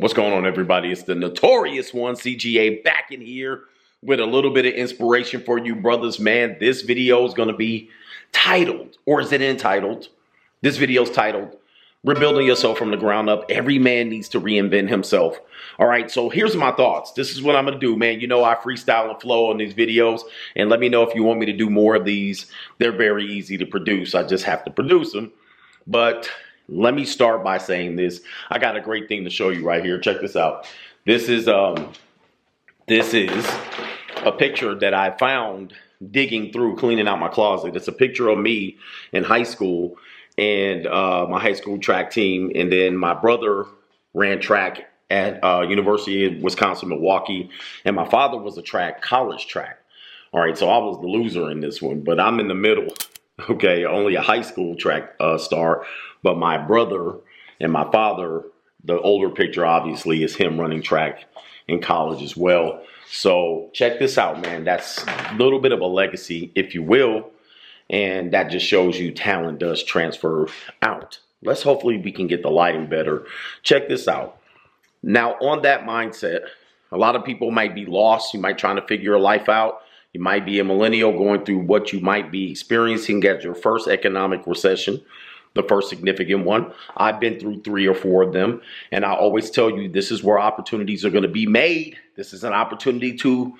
What's going on, everybody? It's the Notorious CGA back in here with a little bit of inspiration for you brothers, man. This video is going to be titled, or is it entitled? This video is titled, Rebuilding Yourself from the Ground Up. Every man needs to reinvent himself. All right, so here's my thoughts. This is what I'm going to do, man. You know I freestyle and flow on these videos, and let me know if you want me to do more of these. They're very easy to produce. I just have to produce them. But let me start by saying this. I got a great thing to show you right here. Check this out. This is a picture that I found digging through, cleaning out my closet. It's a picture of me in high school and my high school track team. And then my brother ran track at University of Wisconsin-Milwaukee. And my father was a college track. All right, so I was the loser in this one, but I'm in the middle. Okay, only a high school track star. But my brother and my father, the older picture obviously is him running track in college as well. So check this out, man. That's a little bit of a legacy, if you will. And that just shows you talent does transfer out. Let's hopefully we can get the lighting better. Check this out. Now, on that mindset, a lot of people might be lost. You might trying to figure your life out. You might be a millennial going through what you might be experiencing as your first economic recession, the first significant one. I've been through 3 or 4 of them, and I always tell you this is where opportunities are going to be made. This is an opportunity to,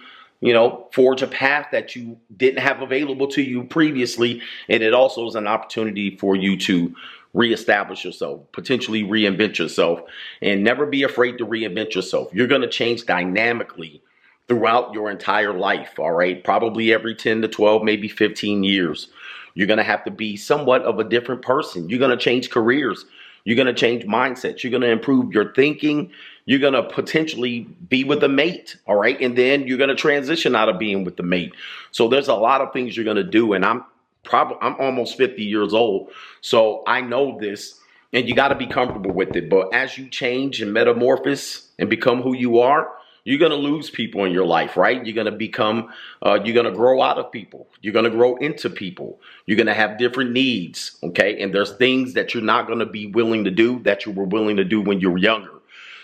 forge a path that you didn't have available to you previously, and it also is an opportunity for you to reestablish yourself, potentially reinvent yourself, and never be afraid to reinvent yourself. You're going to change dynamically throughout your entire life, all right? Probably every 10 to 12, maybe 15 years. You're going to have to be somewhat of a different person. You're going to change careers. You're going to change mindsets. You're going to improve your thinking. You're going to potentially be with a mate, all right? And then you're going to transition out of being with the mate. So there's a lot of things you're going to do, and I'm almost 50 years old, so I know this, and you got to be comfortable with it. But as you change and metamorphose and become who you are, you're going to lose people in your life, right? You're going to become, you're going to grow out of people. You're going to grow into people. You're going to have different needs, okay? And there's things that you're not going to be willing to do that you were willing to do when you were younger.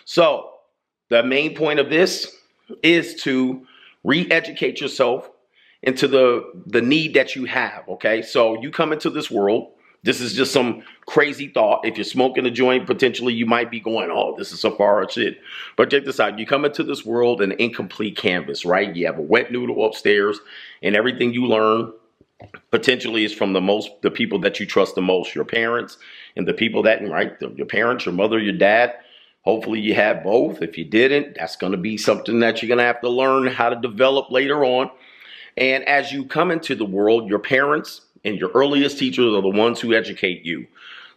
So the main point of this is to re-educate yourself into the need that you have, okay? So you come into this world. This is just some crazy thought. If you're smoking a joint, potentially you might be going, oh, this is so far shit. But check this out. You come into this world an incomplete canvas, right? You have a wet noodle upstairs, and everything you learn potentially is from the people that you trust the most, your parents, and the people that, right, your parents, your mother, your dad. Hopefully you have both. If you didn't, that's going to be something that you're going to have to learn how to develop later on. And as you come into the world, your parents and your earliest teachers are the ones who educate you.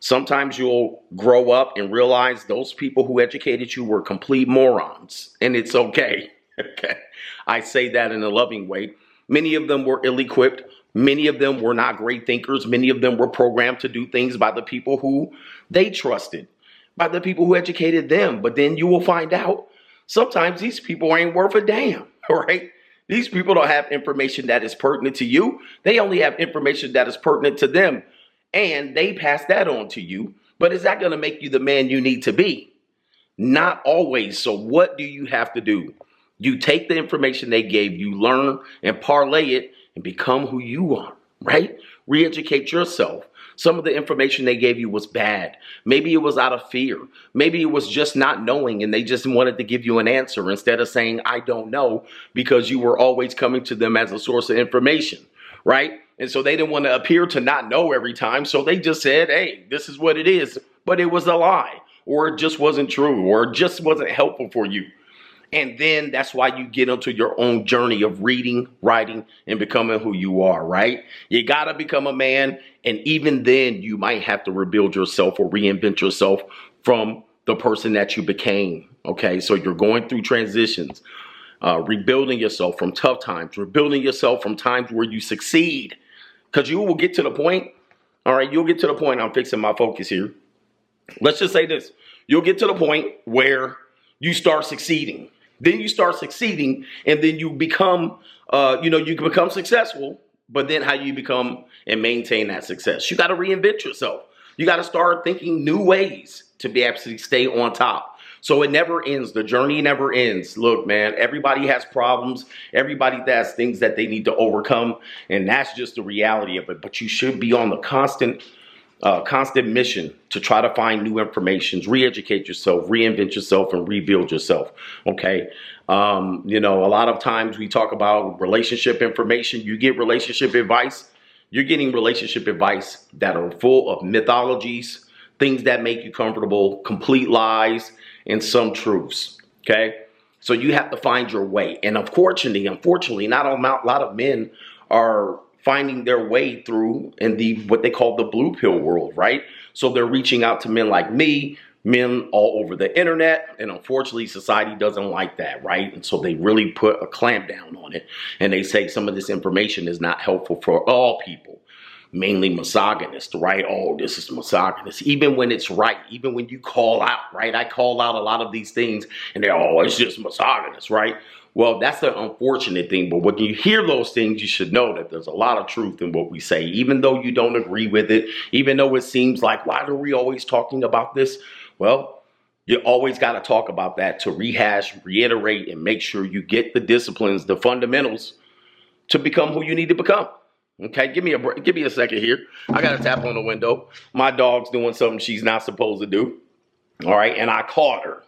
Sometimes you'll grow up and realize those people who educated you were complete morons, and it's okay. Okay, I say that in a loving way. Many of them were ill-equipped. Many of them were not great thinkers. Many of them were programmed to do things by the people who they trusted, by the people who educated them. But then you will find out sometimes these people ain't worth a damn, all right? These people don't have information that is pertinent to you. They only have information that is pertinent to them. And they pass that on to you. But is that going to make you the man you need to be? Not always. So what do you have to do? You take the information they gave you, learn and parlay it, and become who you are, right? Re-educate yourself. Some of the information they gave you was bad. Maybe it was out of fear. Maybe it was just not knowing, and they just wanted to give you an answer instead of saying, I don't know, because you were always coming to them as a source of information, right? And so they didn't want to appear to not know every time. So they just said, hey, this is what it is. But it was a lie, or it just wasn't true, or it just wasn't helpful for you. And then that's why you get into your own journey of reading, writing, and becoming who you are, right? You got to become a man. And even then you might have to rebuild yourself or reinvent yourself from the person that you became. Okay, so you're going through transitions, rebuilding yourself from tough times, rebuilding yourself from times where you succeed. Because you will get to the point, all right, you'll get to the point, I'm fixing my focus here. Let's just say this. You'll get to the point where you start succeeding. Then you start succeeding, and then you become, you can become successful, but then how you become and maintain that success? You got to reinvent yourself. You got to start thinking new ways to be able to stay on top. So it never ends. The journey never ends. Look, man, everybody has problems. Everybody has things that they need to overcome. And that's just the reality of it. But you should be on the constant mission to try to find new information, re-educate yourself, reinvent yourself, and rebuild yourself. Okay. You know, a lot of times we talk about relationship information. You get relationship advice. You're getting relationship advice that are full of mythologies, things that make you comfortable, complete lies, and some truths. Okay. So you have to find your way. And unfortunately, not a lot of men are finding their way through in the what they call the blue pill world, right? So they're reaching out to men like me, men all over the internet, and unfortunately society doesn't like that, right? And so they really put a clamp down on it, and they say some of this information is not helpful for all people, mainly misogynist, right? Oh, this is misogynist, even when it's right, even when you call out, right? I call out a lot of these things and they're, oh, it's just misogynist, right? Well, that's the unfortunate thing. But when you hear those things, you should know that there's a lot of truth in what we say, even though you don't agree with it, even though it seems like, why are we always talking about this? Well, you always got to talk about that to rehash, reiterate, and make sure you get the disciplines, the fundamentals to become who you need to become. Okay, give me a second here. I got to tap on the window. My dog's doing something she's not supposed to do. All right, and I caught her.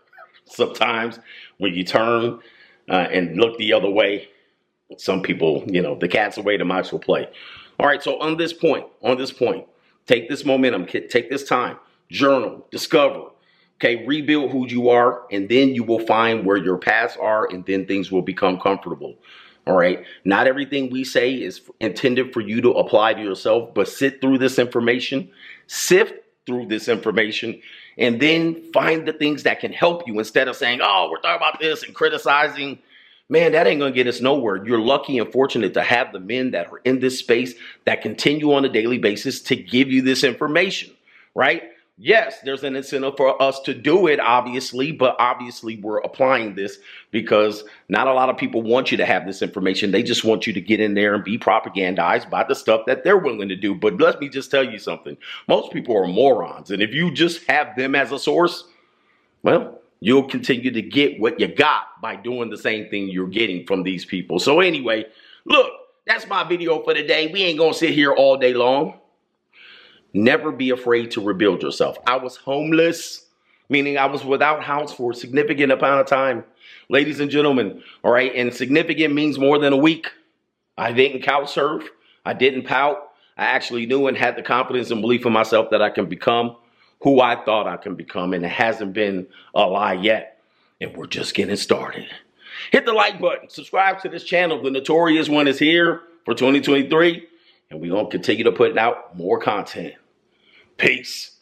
Sometimes when you turn and look the other way, some people, you know, the cat's away, the mice will play. All right, so on this point, take this momentum, take this time, journal, discover, okay, rebuild who you are, and then you will find where your paths are, and then things will become comfortable. All right, not everything we say is intended for you to apply to yourself, but sit through this information, sift through this information, and then find the things that can help you instead of saying, oh, we're talking about this and criticizing. Man, that ain't going to get us nowhere. You're lucky and fortunate to have the men that are in this space that continue on a daily basis to give you this information, right? Yes, there's an incentive for us to do it, obviously, but obviously we're applying this because not a lot of people want you to have this information. They just want you to get in there and be propagandized by the stuff that they're willing to do. But let me just tell you something. Most people are morons. And if you just have them as a source, well, you'll continue to get what you got by doing the same thing you're getting from these people. So anyway, look, that's my video for today. We ain't going to sit here all day long. Never be afraid to rebuild yourself. I was homeless, meaning I was without house for a significant amount of time. Ladies and gentlemen, all right, and significant means more than a week. I didn't couch surf. I didn't pout. I actually knew and had the confidence and belief in myself that I can become who I thought I can become, and it hasn't been a lie yet. And we're just getting started. Hit the like button. Subscribe to this channel. The Notorious one is here for 2023, and we're going to continue to put out more content. Peace.